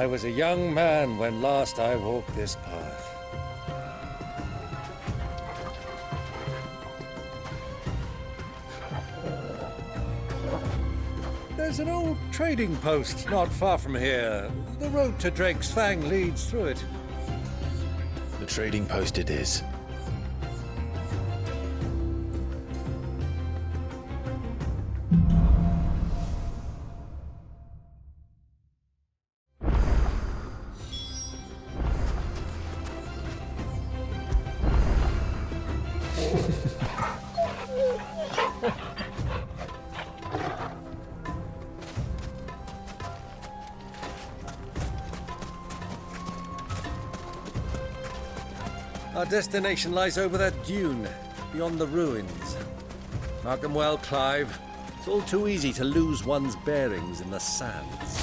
I was a young man when last I walked this path. There's an old trading post not far from here. The road to Drake's Fang leads through it. The trading post it is. Our destination lies over that dune, beyond the ruins. Mark them well, Clive. It's all too easy to lose one's bearings in the sands.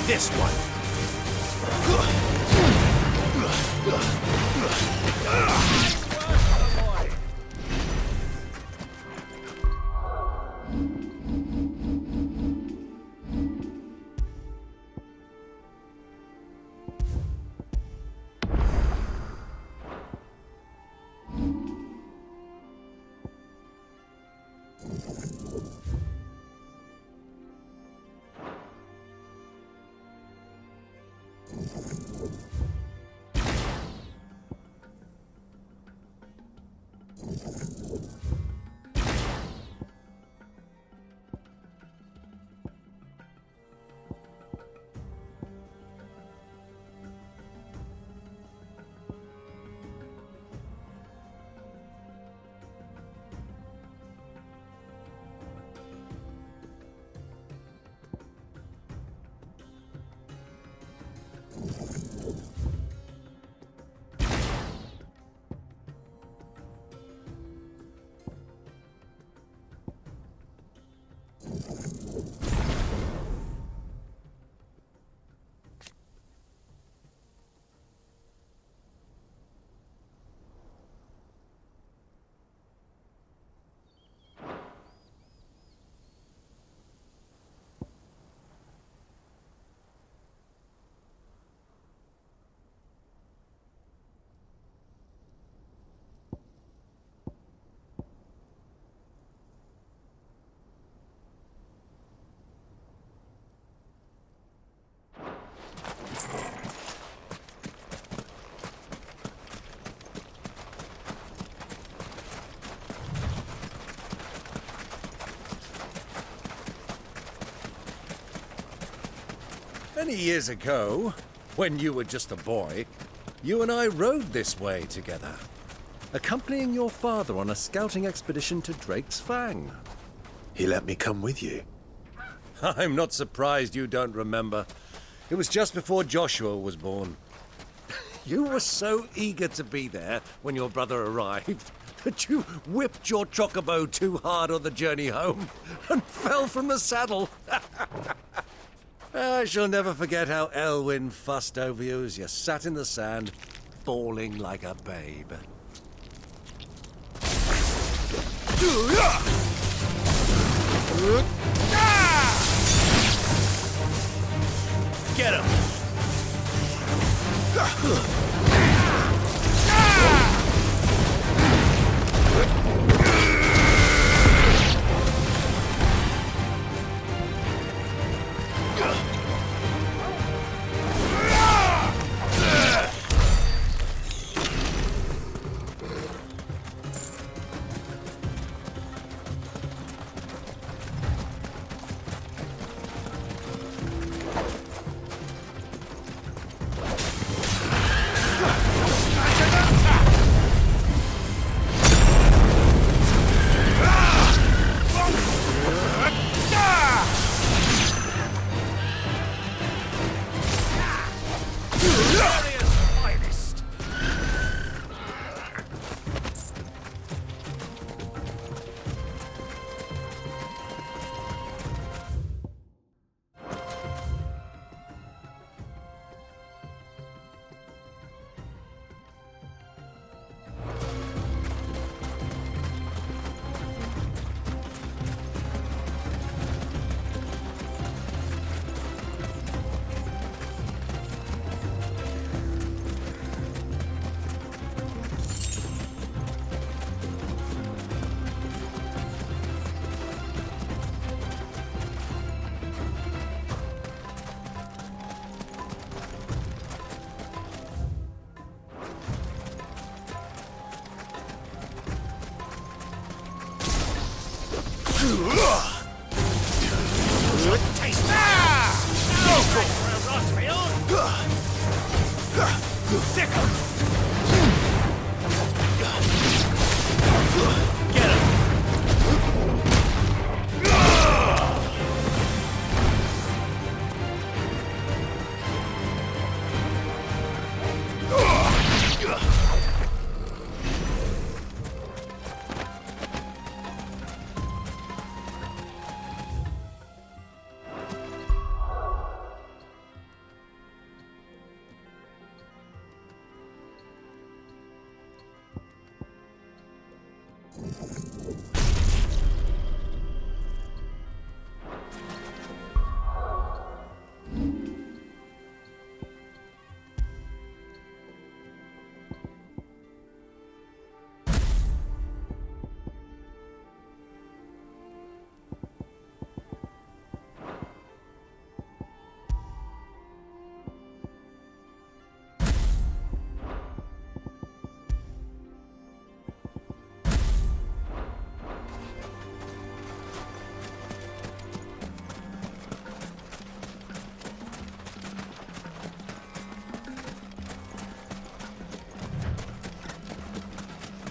This one. Many years ago, when you were just a boy, you and I rode this way together, accompanying your father on a scouting expedition to Drake's Fang. He let me come with you. I'm not surprised you don't remember. It was just before Joshua was born. You were so eager to be there when your brother arrived that you whipped your chocobo too hard on the journey home and fell from the saddle. I shall never forget how Elwyn fussed over you as you sat in the sand, bawling like a babe. Get him! Taste that! Thicker! Get him!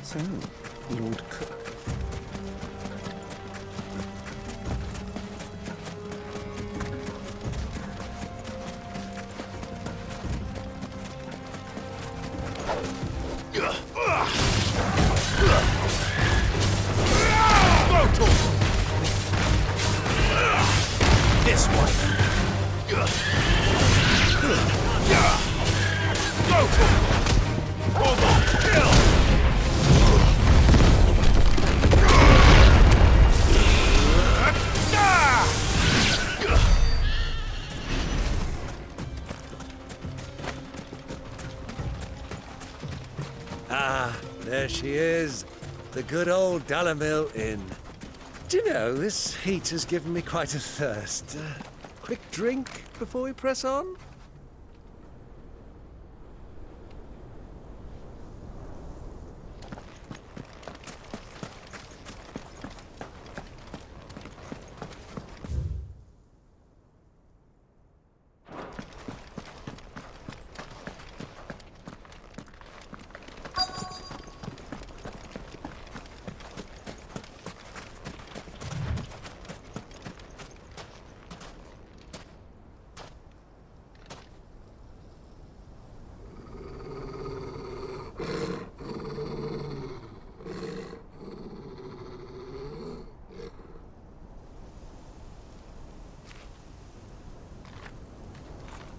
So, Lord Cook. This one. Go for it. Hold on. Kill. Ah, there she is. The good old Dalamil Inn. Do you know, this heat has given me quite a thirst. Quick drink before we press on?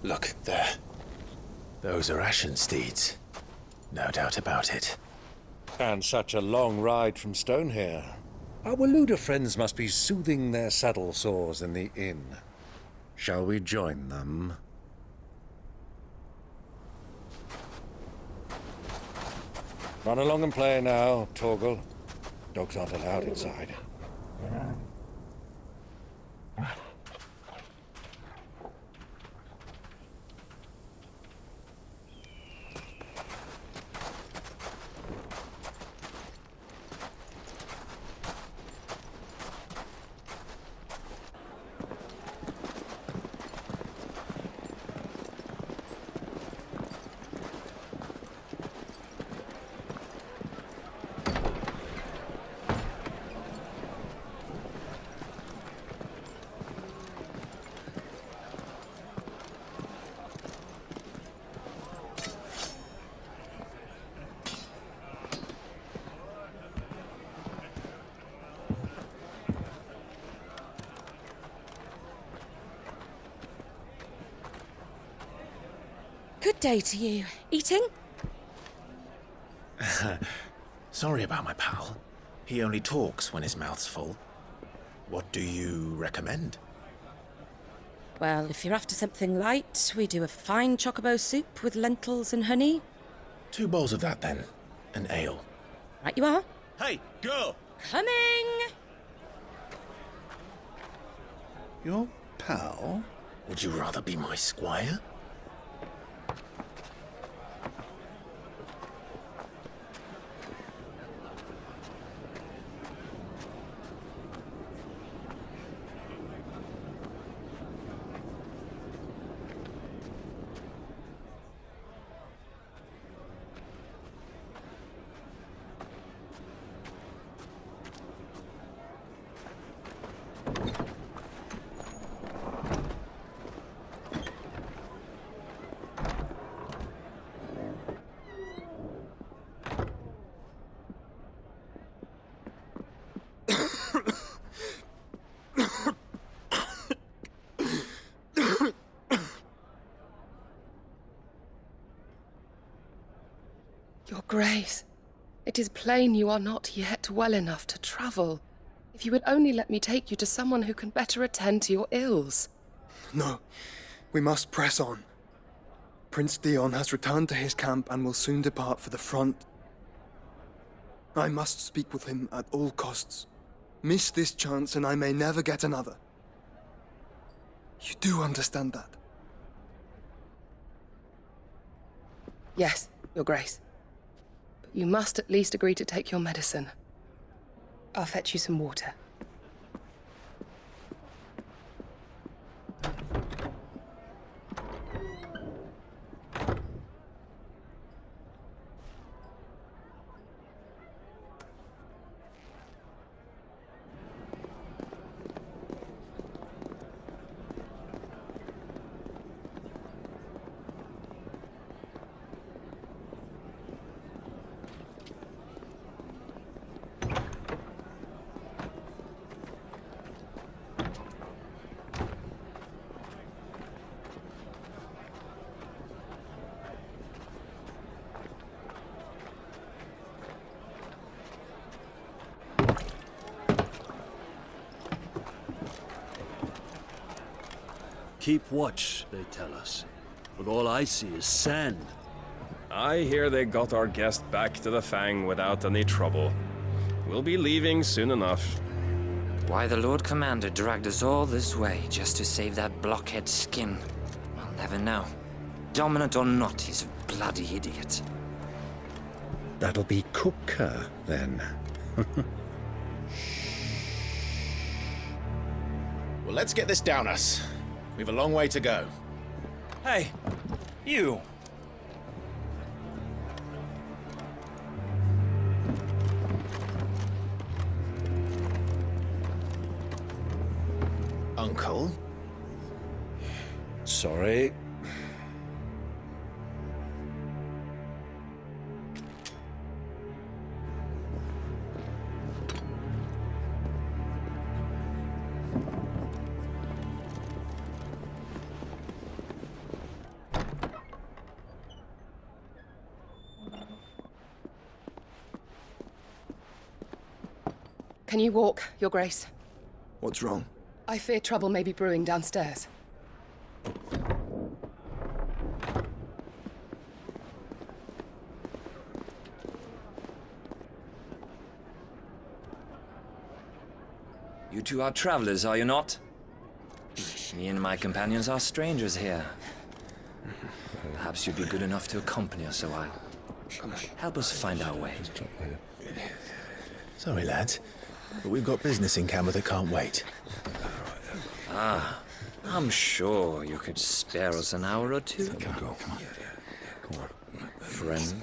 Look, there. Those are Ashen steeds. No doubt about it. And such a long ride from Stonehere. Our Waluda friends must be soothing their saddle sores in the inn. Shall we join them? Run along and play now, Torgal. Dogs aren't allowed inside. Good day to you. Eating? Sorry about my pal. He only talks when his mouth's full. What do you recommend? Well, if you're after something light, we do a fine chocobo soup with lentils and honey. 2 bowls of that, then. An ale. Right you are. Hey, girl! Coming! Your pal? Would you rather be my squire? Grace, it is plain you are not yet well enough to travel. If you would only let me take you to someone who can better attend to your ills. No, we must press on. Prince Dion has returned to his camp and will soon depart for the front. I must speak with him at all costs. Miss this chance and I may never get another. You do understand that? Yes, Your Grace. But you must at least agree to take your medicine. I'll fetch you some water. Keep watch, they tell us. But all I see is sand. I hear they got our guest back to the Fang without any trouble. We'll be leaving soon enough. Why the Lord Commander dragged us all this way just to save that blockhead skin, I'll never know. Dominant or not, he's a bloody idiot. That'll be Cooker, then. Well, let's get this down us. We've a long way to go. Hey, you! Uncle? Sorry. Can you walk, Your Grace? What's wrong? I fear trouble may be brewing downstairs. You two are travelers, are you not? Me and my companions are strangers here. Perhaps you'd be good enough to accompany us a while. Help us find our way. Sorry, lads, but we've got business in camera that can't wait. Ah, I'm sure you could spare us an hour or two. Go. Come on. Friend.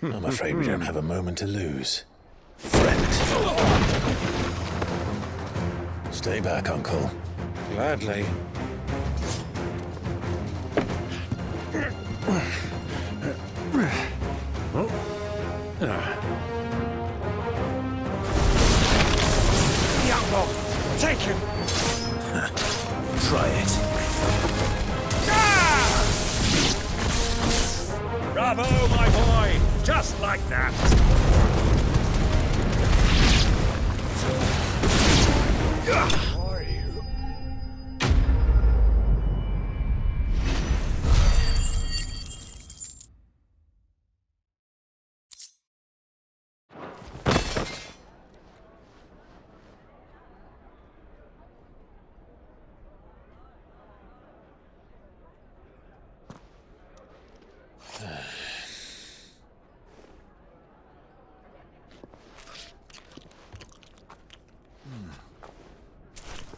I'm afraid we don't have a moment to lose. Friend. Stay back, Uncle. Gladly. Take him! Try it. Bravo, my boy! Just like that! Are you?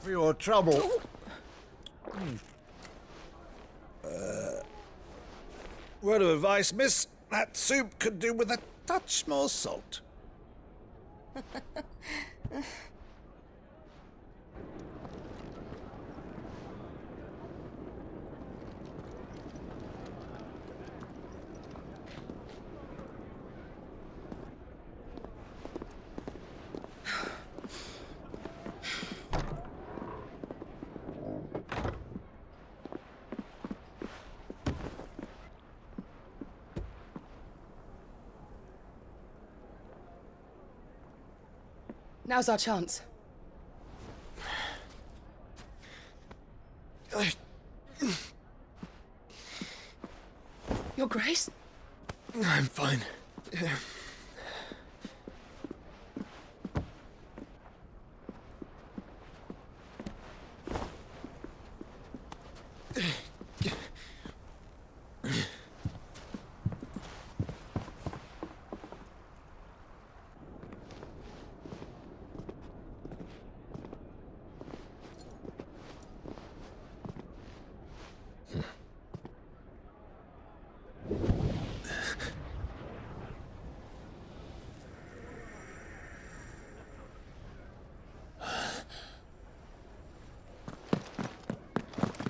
For your trouble. Word of advice, miss. That soup could do with a touch more salt. Now's our chance. Your Grace? I'm fine.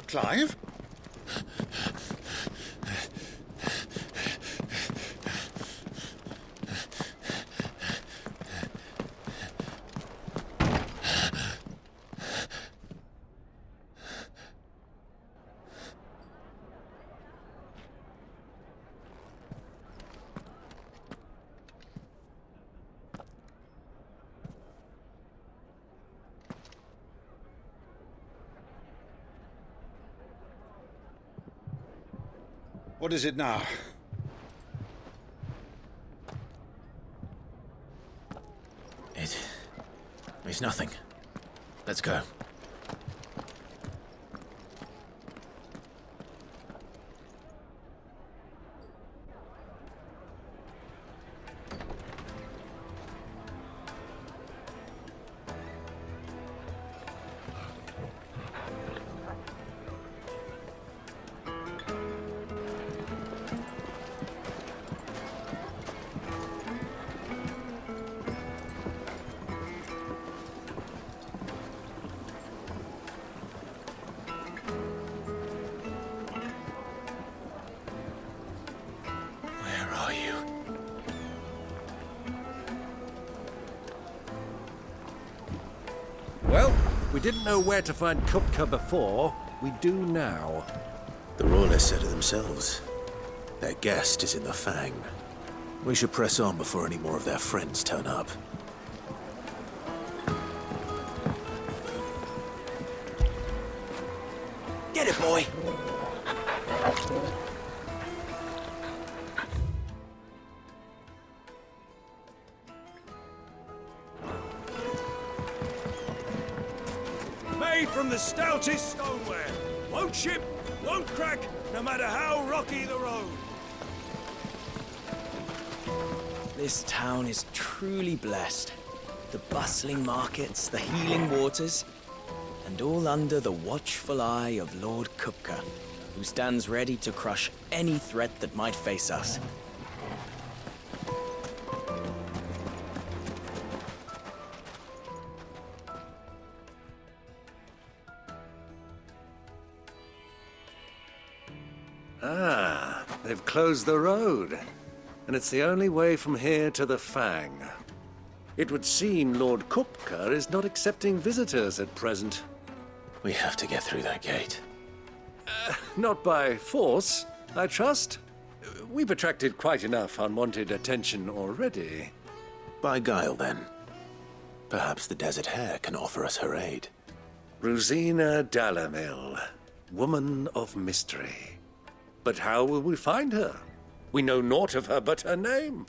Clive? What is it now? It's nothing. Let's go. Well, we didn't know where to find Kupka before. We do now. The Royalists said it themselves. Their guest is in the Fang. We should press on before any more of their friends turn up. Get it, boy! Made from the stoutest stoneware. Won't chip, won't crack, no matter how rocky the road. This town is truly blessed. The bustling markets, the healing waters, and all under the watchful eye of Lord Kupka, who stands ready to crush any threat that might face us. Ah, they've closed the road. And it's the only way from here to the Fang. It would seem Lord Kupka is not accepting visitors at present. We have to get through that gate. Not by force, I trust. We've attracted quite enough unwanted attention already. By guile, then. Perhaps the Desert Hare can offer us her aid. Rosina Dalamil, woman of mystery. But how will we find her? We know naught of her but her name.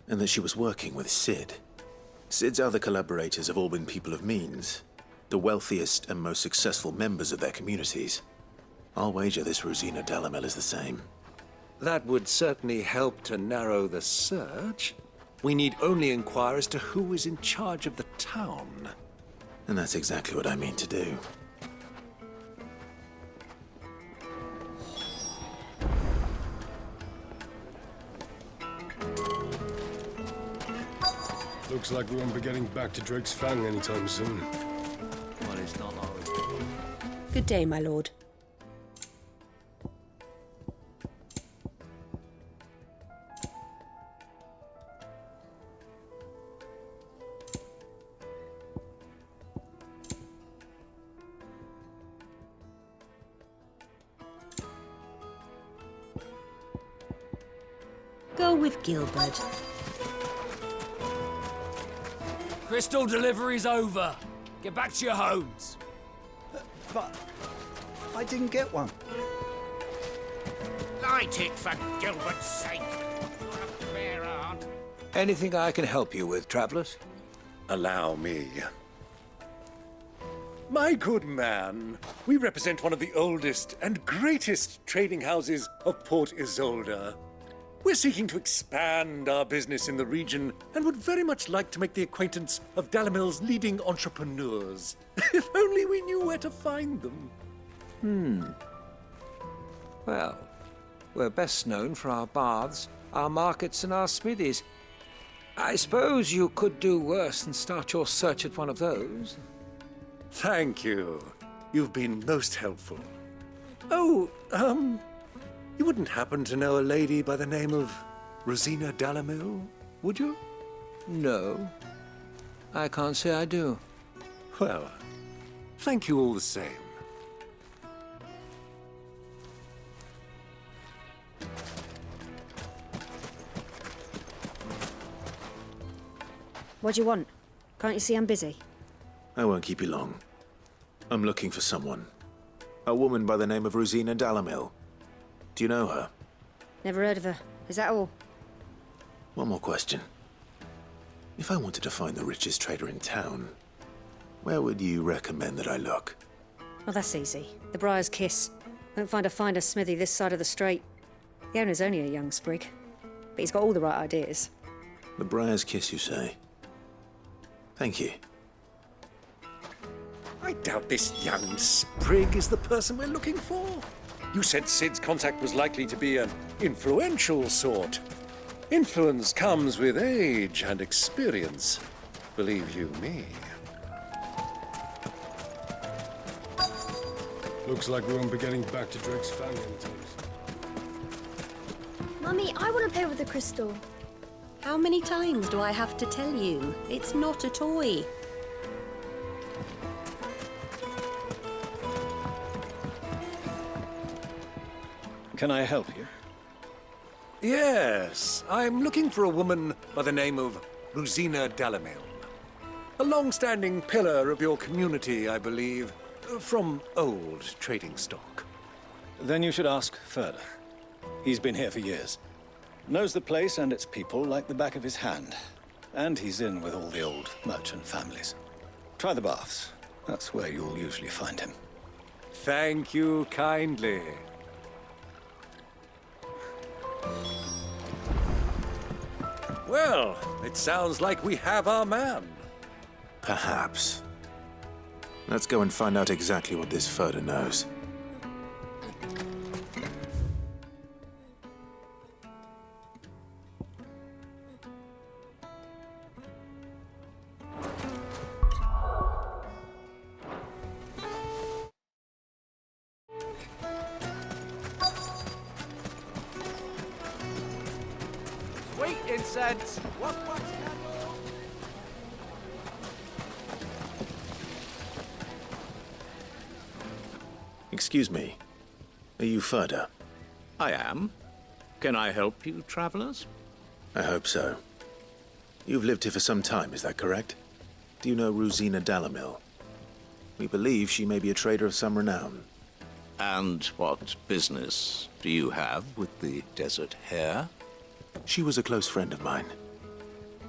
And that she was working with Sid. Sid's other collaborators have all been people of means, the wealthiest and most successful members of their communities. I'll wager this Rosina Dalamel is the same. That would certainly help to narrow the search. We need only inquire as to who is in charge of the town. And that's exactly what I mean to do. Looks like we won't be getting back to Drake's Fang anytime soon. Well, it's not always. Good day, my lord. Go with Gilbert. Crystal delivery's over. Get back to your homes. But I didn't get one. Light it, for Gilbert's sake. You're a fair aunt. Anything I can help you with, travelers? Allow me. My good man, we represent one of the oldest and greatest trading houses of Port Isolde. We're seeking to expand our business in the region and would very much like to make the acquaintance of Dalamil's leading entrepreneurs. If only we knew where to find them. Well, we're best known for our baths, our markets, and our smithies. I suppose you could do worse than start your search at one of those. Thank you. You've been most helpful. Oh, you wouldn't happen to know a lady by the name of Rosina Dalamil, would you? No, I can't say I do. Well, thank you all the same. What do you want? Can't you see I'm busy? I won't keep you long. I'm looking for someone. A woman by the name of Rosina Dalamil. Do you know her? Never heard of her. Is that all? One more question. If I wanted to find the richest trader in town, where would you recommend that I look? Well, that's easy. The Briar's Kiss. Won't find a finer smithy this side of the strait. The owner's only a young sprig, but he's got all the right ideas. The Briar's Kiss, you say? Thank you. I doubt this young sprig is the person we're looking for. You said Sid's contact was likely to be an influential sort. Influence comes with age and experience, believe you me. Looks like we won't be getting back to Drake's Fang anytime soon. Mummy, I want to play with the crystal. How many times do I have to tell you? It's not a toy. Can I help you? Yes, I'm looking for a woman by the name of Rosina Dalamil. A long-standing pillar of your community, I believe, from old trading stock. Then you should ask Further. He's been here for years. Knows the place and its people like the back of his hand. And he's in with all the old merchant families. Try the baths. That's where you'll usually find him. Thank you kindly. Well, it sounds like we have our man. Perhaps. Let's go and find out exactly what this Further knows. Sweet incense. What's Excuse me. Are you Further? I am. Can I help you, travelers? I hope so. You've lived here for some time, is that correct? Do you know Rosina Dalamil? We believe she may be a trader of some renown. And what business do you have with the desert hare? She was a close friend of mine.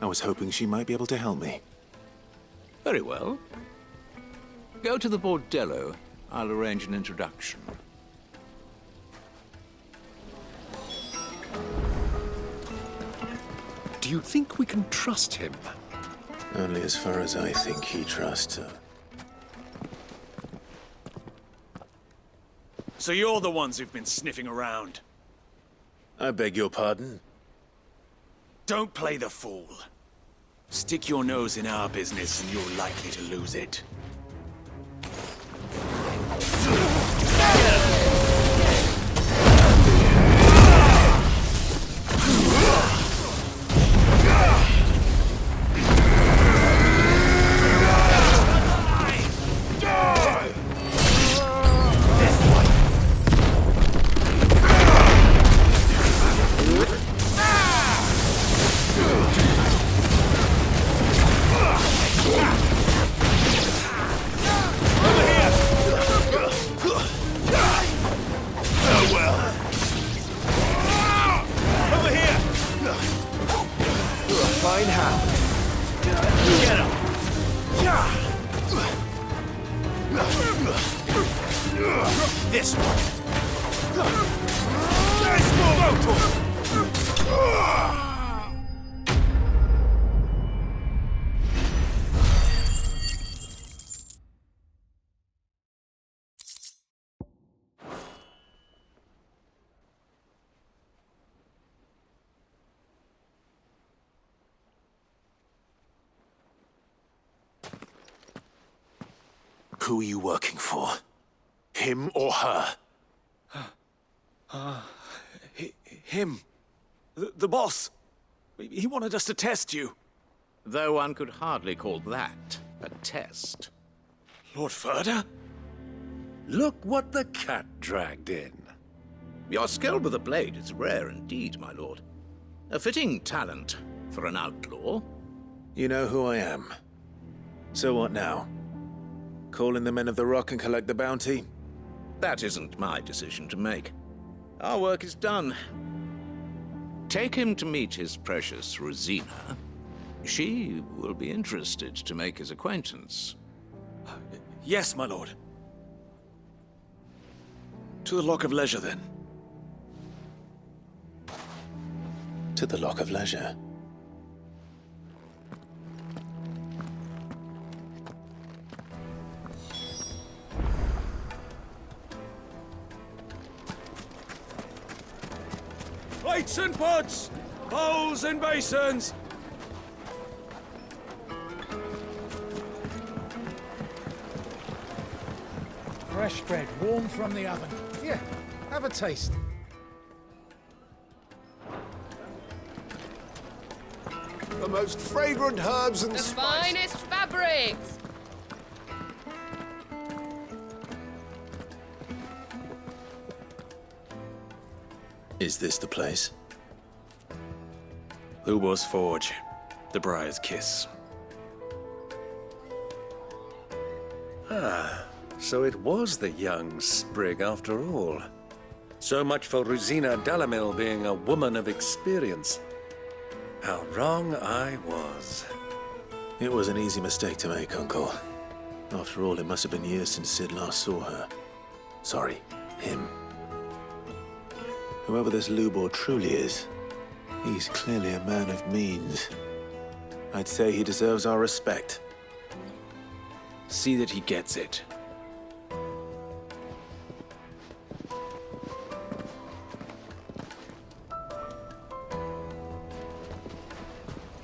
I was hoping she might be able to help me. Very well. Go to the bordello. I'll arrange an introduction. Do you think we can trust him? Only as far as I think he trusts her. So you're the ones who've been sniffing around? I beg your pardon? Don't play the fool. Stick your nose in our business and you're likely to lose it. fine how. Get up! This one. Who are you working for? Him or her? Him. The boss. He wanted us to test you. Though one could hardly call that a test. Lord Ferda? Look what the cat dragged in. Your skill with the blade is rare indeed, my lord. A fitting talent for an outlaw. You know who I am. So what now? Call in the Men of the Rock and collect the bounty? That isn't my decision to make. Our work is done. Take him to meet his precious Rosina. She will be interested to make his acquaintance. Yes, my lord. To the Lock of Leisure, then. To the Lock of Leisure. Plates and pots! Bowls and basins! Fresh bread, warm from the oven. Here, have a taste. The most fragrant herbs and The spices. finest fabrics! Is this the place? Lubor's Forge. The Briar's Kiss. Ah, so it was the young sprig after all. So much for Rosina Delamil being a woman of experience. How wrong I was. It was an easy mistake to make, Uncle. After all, it must have been years since Sid last saw her. Sorry, him. Whoever this Lubor truly is, he's clearly a man of means. I'd say he deserves our respect. See that he gets it.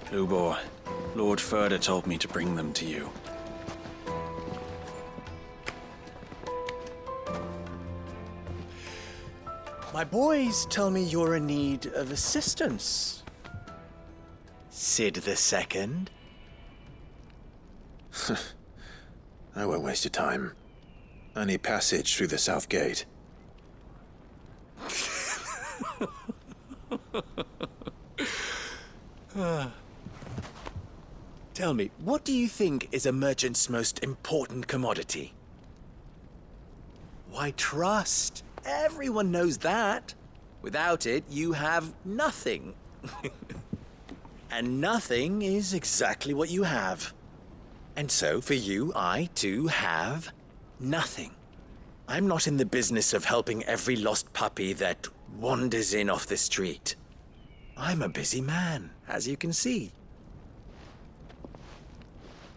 Lubor, Lord Ferda told me to bring them to you. My boys tell me you're in need of assistance. Sid II? I won't waste your time. I need passage through the south gate. Tell me, what do you think is a merchant's most important commodity? Why, trust. Everyone knows that. Without it, you have nothing. And nothing is exactly what you have. And so, for you, I, too, have nothing. I'm not in the business of helping every lost puppy that wanders in off the street. I'm a busy man, as you can see.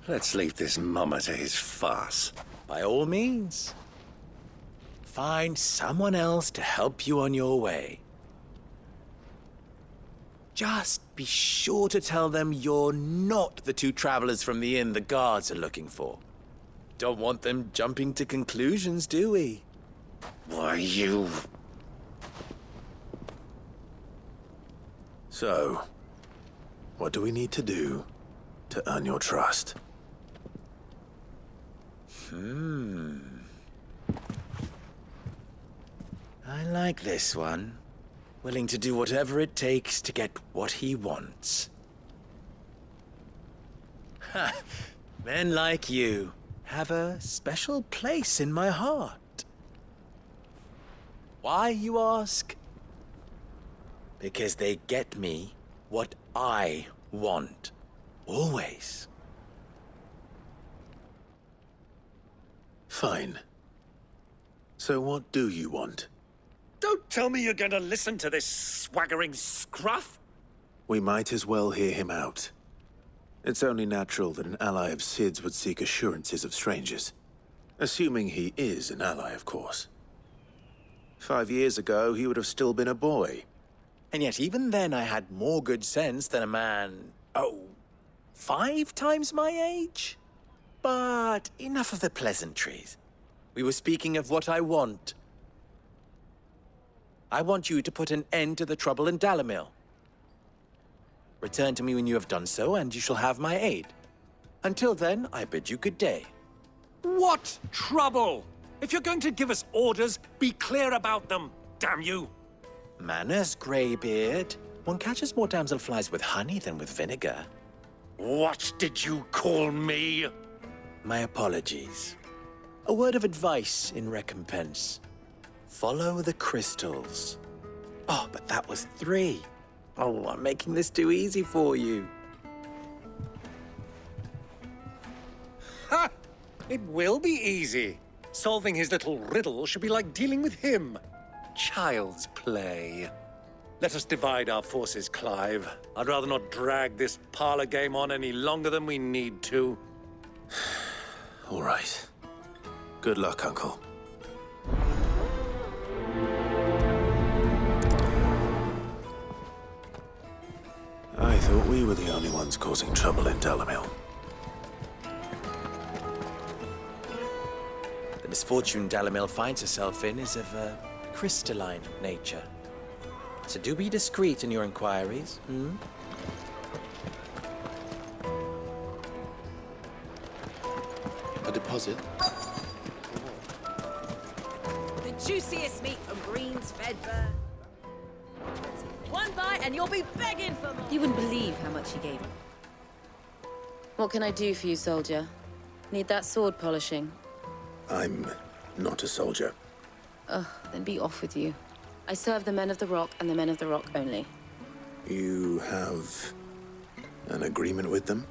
Let's leave this mummer to his farce. By all means. Find someone else to help you on your way. Just be sure to tell them you're not the two travelers from the inn the guards are looking for. Don't want them jumping to conclusions, do we? Why, you... So, what do we need to do to earn your trust? I like this one. Willing to do whatever it takes to get what he wants. Ha! Men like you have a special place in my heart. Why, you ask? Because they get me what I want. Always. Fine. So what do you want? Don't tell me you're going to listen to this swaggering scruff! We might as well hear him out. It's only natural that an ally of Sid's would seek assurances of strangers. Assuming he is an ally, of course. 5 years ago, he would have still been a boy. And yet even then I had more good sense than a man, 5 times my age? But enough of the pleasantries. We were speaking of what I want. I want you to put an end to the trouble in Dalamil. Return to me when you have done so, and you shall have my aid. Until then, I bid you good day. What trouble? If you're going to give us orders, be clear about them, damn you! Manners, Greybeard. One catches more damselflies with honey than with vinegar. What did you call me? My apologies. A word of advice in recompense. Follow the crystals. Oh, but that was 3. Oh, I'm making this too easy for you. Ha! It will be easy. Solving his little riddle should be like dealing with him. Child's play. Let us divide our forces, Clive. I'd rather not drag this parlor game on any longer than we need to. All right. Good luck, Uncle. I thought we were the only ones causing trouble in Dalamil. The misfortune Dalamil finds herself in is of a crystalline nature. So do be discreet in your inquiries, A deposit? The juiciest meat from Green's Fedburn. One bite and you'll be begging for more. You wouldn't believe how much he gave him. What can I do for you, soldier? Need that sword polishing? I'm not a soldier. Ugh, then be off with you. I serve the men of the Rock and the men of the Rock only. You have an agreement with them?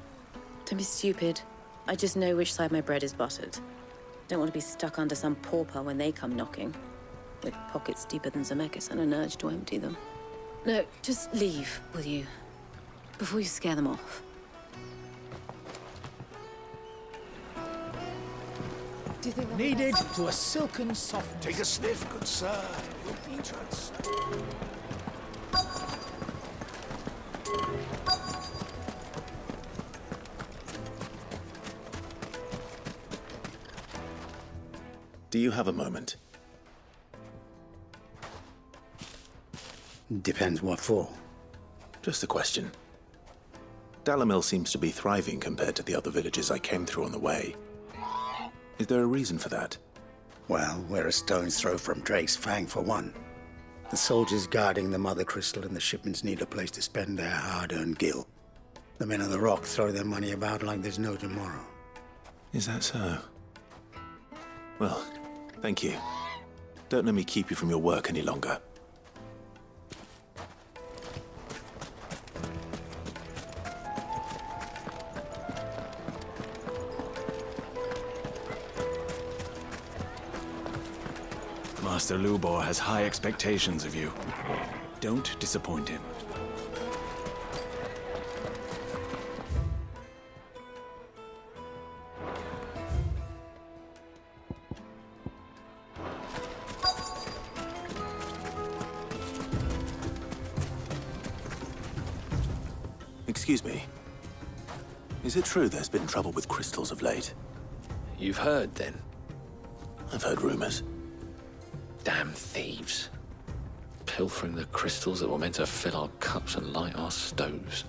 Don't be stupid. I just know which side my bread is buttered. Don't want to be stuck under some pauper when they come knocking. With pockets deeper than Zemeckis and an urge to empty them. No, just leave, will you? Before you scare them off. Do you think Needed to a silken soft. Take a sniff, good sir. You'll be just. Do you have a moment? Depends what for. Just a question. Dalamil seems to be thriving compared to the other villages I came through on the way. Is there a reason for that? Well, we're a stone's throw from Drake's Fang, for one. The soldiers guarding the Mother Crystal and the shipments need a place to spend their hard-earned gil. The men of the Rock throw their money about like there's no tomorrow. Is that so? Well, thank you. Don't let me keep you from your work any longer. Master Lubor has high expectations of you. Don't disappoint him. Excuse me. Is it true there's been trouble with crystals of late? You've heard, then? I've heard rumors. Damn thieves. Pilfering the crystals that were meant to fill our cups and light our stoves.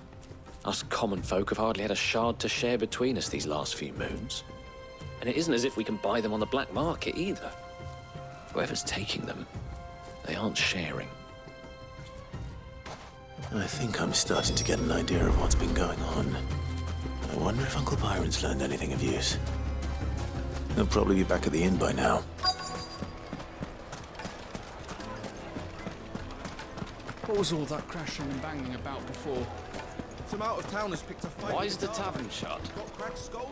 Us common folk have hardly had a shard to share between us these last few moons. And it isn't as if we can buy them on the black market either. Whoever's taking them, they aren't sharing. I think I'm starting to get an idea of what's been going on. I wonder if Uncle Byron's learned anything of use. He'll probably be back at the inn by now. What was all that crashing and banging about before? Some out-of-towners picked a fight. Why is the tavern shut? Got cracked skull?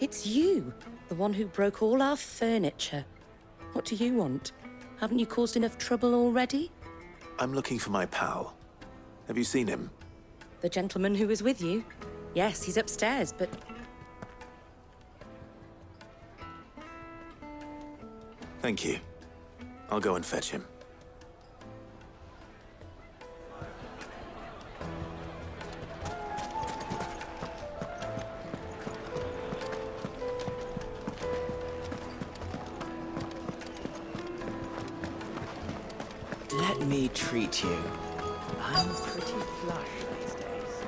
It's you, the one who broke all our furniture. What do you want? Haven't you caused enough trouble already? I'm looking for my pal. Have you seen him? The gentleman who was with you? Yes, he's upstairs, but... Thank you. I'll go and fetch him. Let me treat you. I'm pretty flush these days.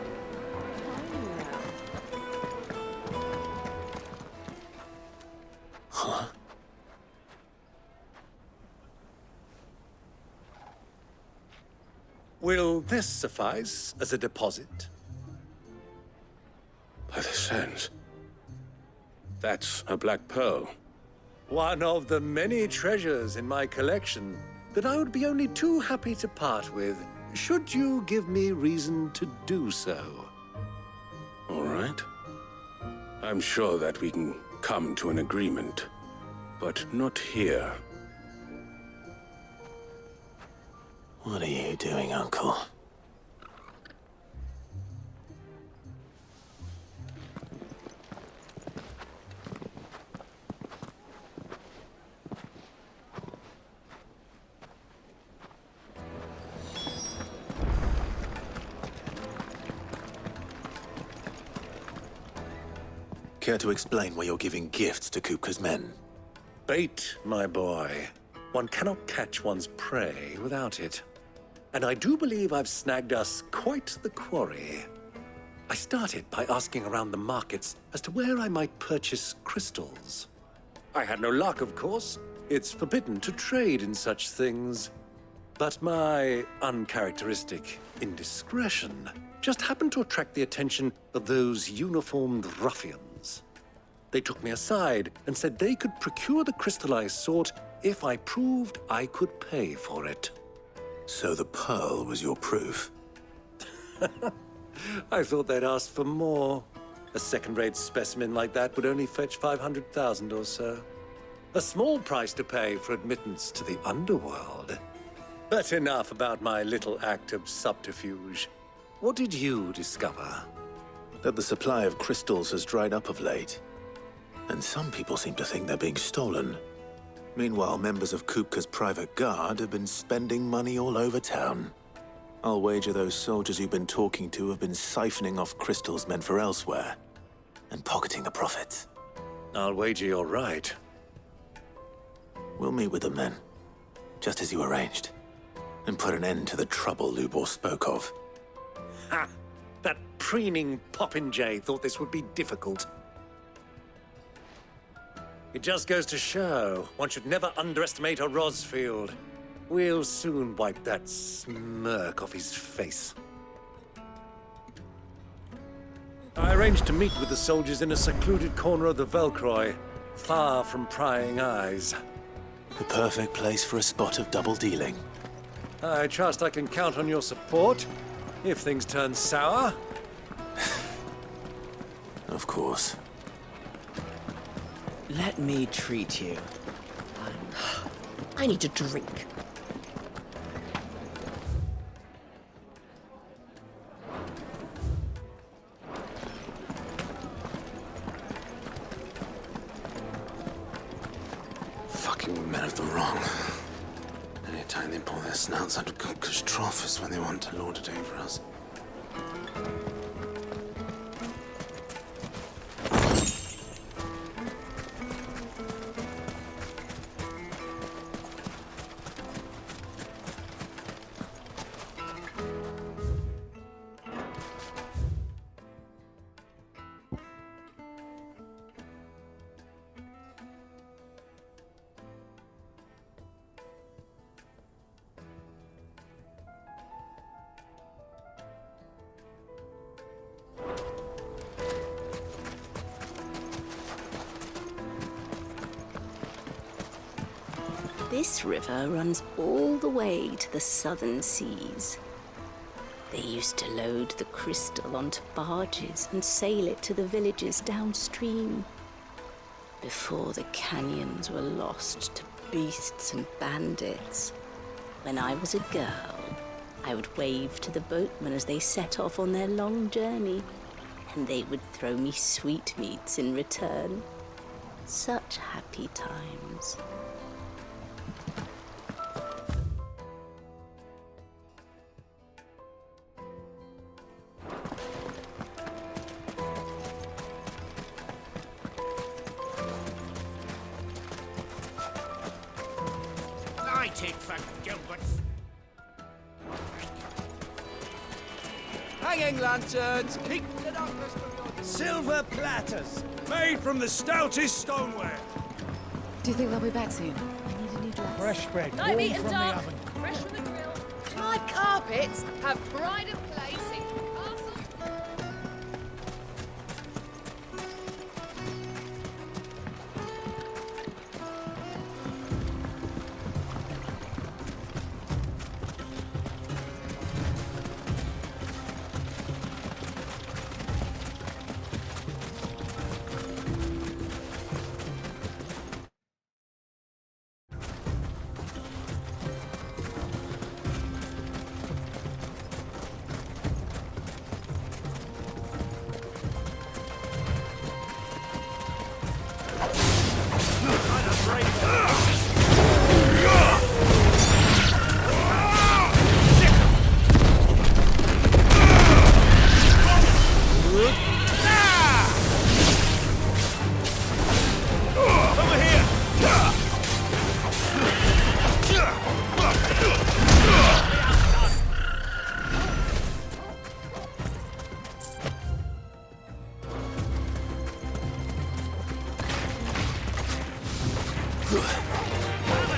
Huh? Will this suffice as a deposit? By the sands. That's a black pearl. One of the many treasures in my collection that I would be only too happy to part with, should you give me reason to do so. All right. I'm sure that we can come to an agreement, but not here. What are you doing, Uncle? Care to explain why you're giving gifts to Kupka's men? Bait, my boy. One cannot catch one's prey without it. And I do believe I've snagged us quite the quarry. I started by asking around the markets as to where I might purchase crystals. I had no luck, of course. It's forbidden to trade in such things. But my uncharacteristic indiscretion just happened to attract the attention of those uniformed ruffians. They took me aside and said they could procure the crystal I sought if I proved I could pay for it. So the pearl was your proof? I thought they'd asked for more. A second-rate specimen like that would only fetch 500,000 or so. A small price to pay for admittance to the underworld. But enough about my little act of subterfuge. What did you discover? That the supply of crystals has dried up of late. And some people seem to think they're being stolen. Meanwhile, members of Kupka's private guard have been spending money all over town. I'll wager those soldiers you've been talking to have been siphoning off crystals meant for elsewhere, and pocketing the profits. I'll wager you're right. We'll meet with them then, just as you arranged, and put an end to the trouble Lubor spoke of. Ha! That preening popinjay thought this would be difficult. It just goes to show, one should never underestimate a Rosfield. We'll soon wipe that smirk off his face. I arranged to meet with the soldiers in a secluded corner of the Velcroy, far from prying eyes. The perfect place for a spot of double dealing. I trust I can count on your support, if things turn sour. Of course. Let me treat you. I need a drink. Fucking men of the wrong. Anytime they pull their snouts out of Kupka's trough is when they want to lord it over us. This river runs all the way to the southern seas. They used to load the crystal onto barges and sail it to the villages downstream. Before the canyons were lost to beasts and bandits. When I was a girl, I would wave to the boatmen as they set off on their long journey, and they would throw me sweetmeats in return. Such happy times. I take for Gilbert. Hanging lanterns, keep the darkness from your... Silver platters, made from the stoutest stoneware. Do you think they'll be back soon? I need a new dress. Fresh bread, Night warm meat from and the dark, oven. fresh from the grill. My carpets have pride of place in castle.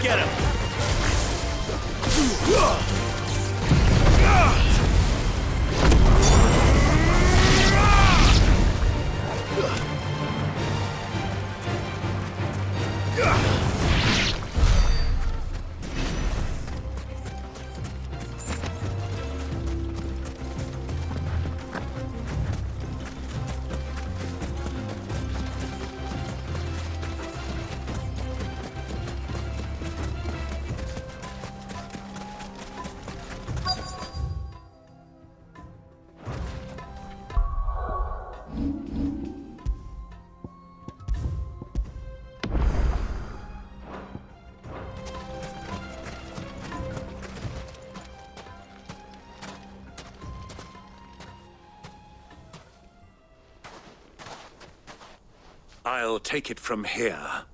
Get him! I'll take it from here.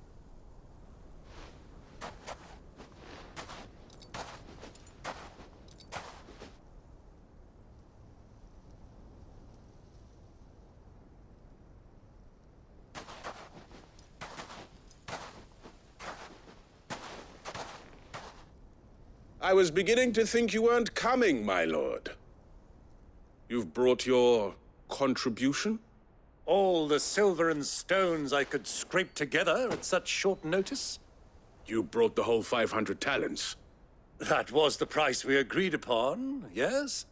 I was beginning to think you weren't coming, my lord. You've brought your contribution? All the silver and stones I could scrape together at such short notice? You brought the whole 500 talents. That was the price we agreed upon, yes?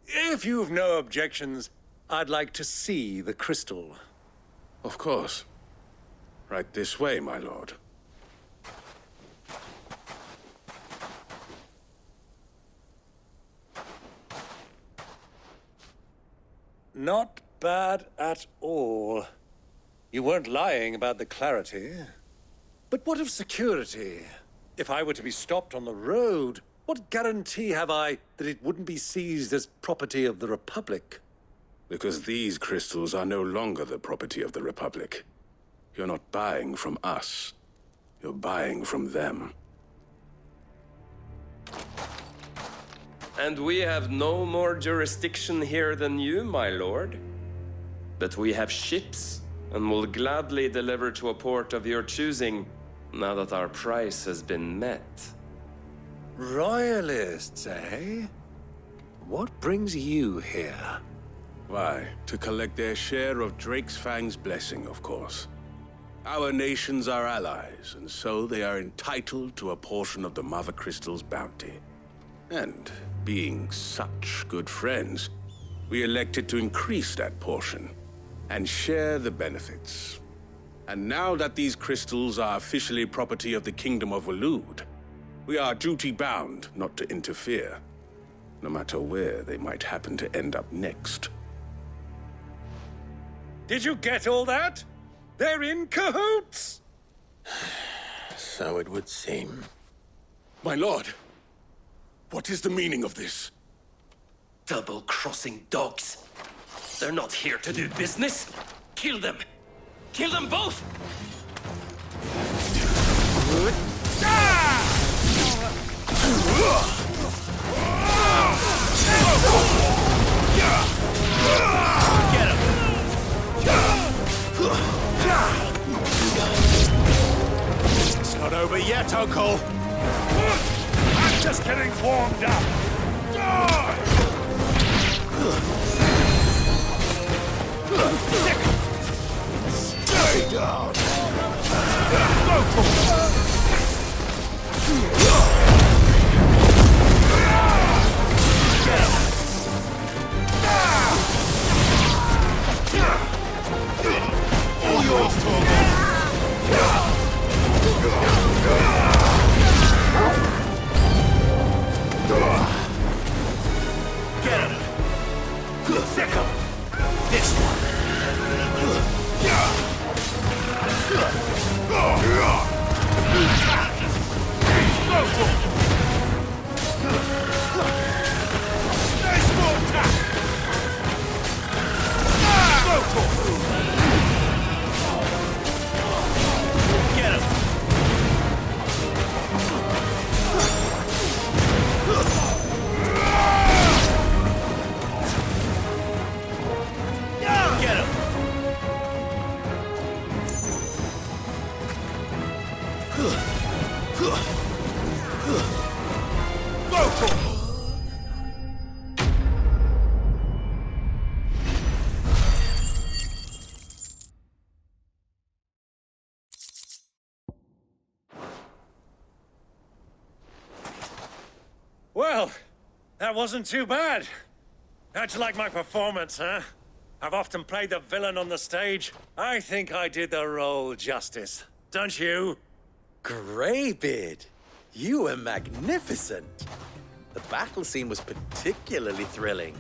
If you've no objections, I'd like to see the crystal. Of course. Right this way, my lord. Not bad at all. You weren't lying about the clarity. But what of security? If I were to be stopped on the road, what guarantee have I that it wouldn't be seized as property of the Republic? Because these crystals are no longer the property of the Republic. You're not buying from us. You're buying from them. And we have no more jurisdiction here than you, my lord. But we have ships, and will gladly deliver to a port of your choosing, now that our price has been met. Royalists, eh? What brings you here? Why, to collect their share of Drake's Fang's blessing, of course. Our nations are allies, and so they are entitled to a portion of the Mother Crystal's bounty. And being such good friends, we elected to increase that portion and share the benefits. And now that these crystals are officially property of the Kingdom of Waloed, we are duty-bound not to interfere, no matter where they might happen to end up next. Did you get all that? They're in cahoots! So it would seem. My lord, what is the meaning of this? Double-crossing dogs. They're not here to do business. Kill them. Kill them both! Get him! It's not over yet, Uncle. I'm just getting warmed up. Stay down. Go for it. All yours, Torgal. Get him. Sick him. This one. Go for it. Nice small attack. Go for it. Get him. Get him. Go for it. Well, that wasn't too bad. How'd you like my performance, huh? I've often played the villain on the stage. I think I did the role justice. Don't you? Greybeard, you were magnificent. The battle scene was particularly thrilling.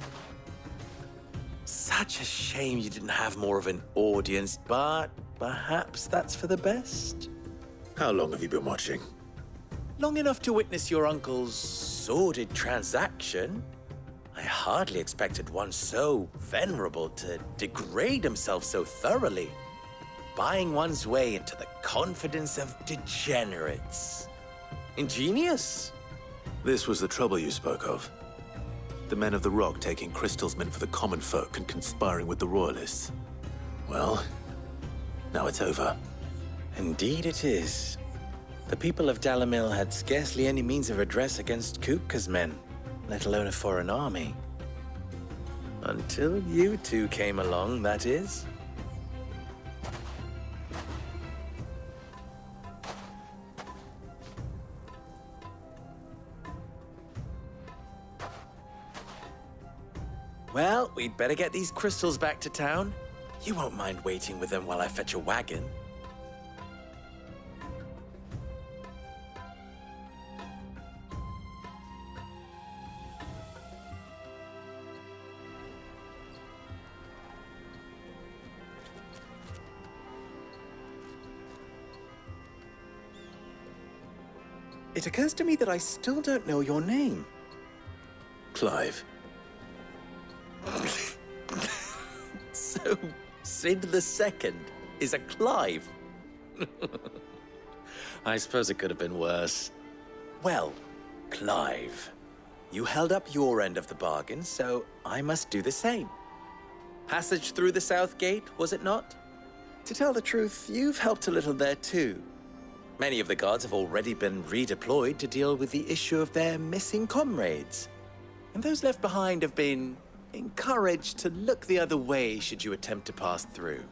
Such a shame you didn't have more of an audience, but perhaps that's for the best. How long have you been watching? Long enough to witness your uncle's sordid transaction. I hardly expected one so venerable to degrade himself so thoroughly, buying one's way into the confidence of degenerates. Ingenious. This was the trouble you spoke of. The men of the Rock taking crystals meant for the common folk and conspiring with the Royalists. Well, now it's over. Indeed it is. The people of Dalamil had scarcely any means of redress against Kupka's men, let alone a foreign army. Until you two came along, that is. Well, we'd better get these crystals back to town. You won't mind waiting with them while I fetch a wagon. It occurs to me that I still don't know your name. Clive. So, Sid II is a Clive? I suppose it could have been worse. Well, Clive, you held up your end of the bargain, so I must do the same. Passage through the South Gate, was it not? To tell the truth, you've helped a little there too. Many of the guards have already been redeployed to deal with the issue of their missing comrades. And those left behind have been encouraged to look the other way should you attempt to pass through.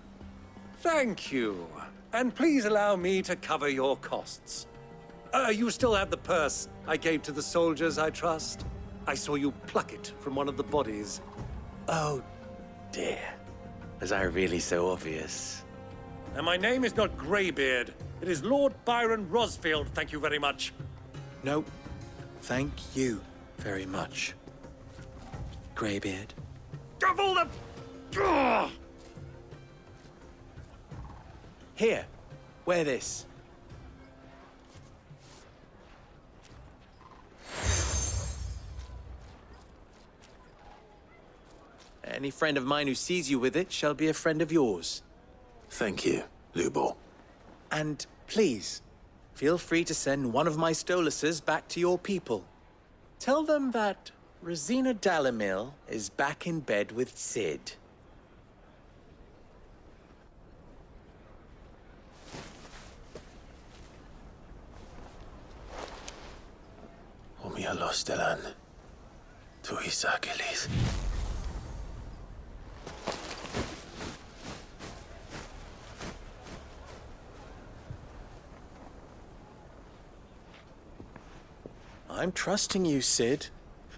Thank you. And please allow me to cover your costs. You still have the purse I gave to the soldiers, I trust? I saw you pluck it from one of the bodies. Oh, dear. Was I really so obvious? And my name is not Greybeard. It is Lord Byron Rosfield, thank you very much. No, thank you very much, Greybeard. Of all the... Ugh! Here, wear this. Any friend of mine who sees you with it shall be a friend of yours. Thank you, Lubor. And please, feel free to send one of my Stoluses back to your people. Tell them that Rosina Dalamil is back in bed with Sid. Omia los delan. Tu isakelis. I'm trusting you, Sid.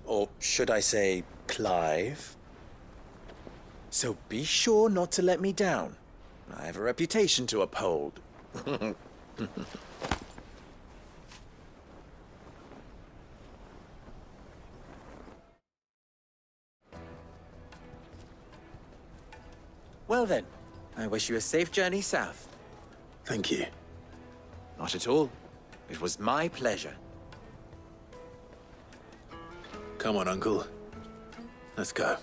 Or should I say, Clive? So be sure not to let me down. I have a reputation to uphold. Well then, I wish you a safe journey south. Thank you. Not at all. It was my pleasure. Come on, Uncle. Let's go.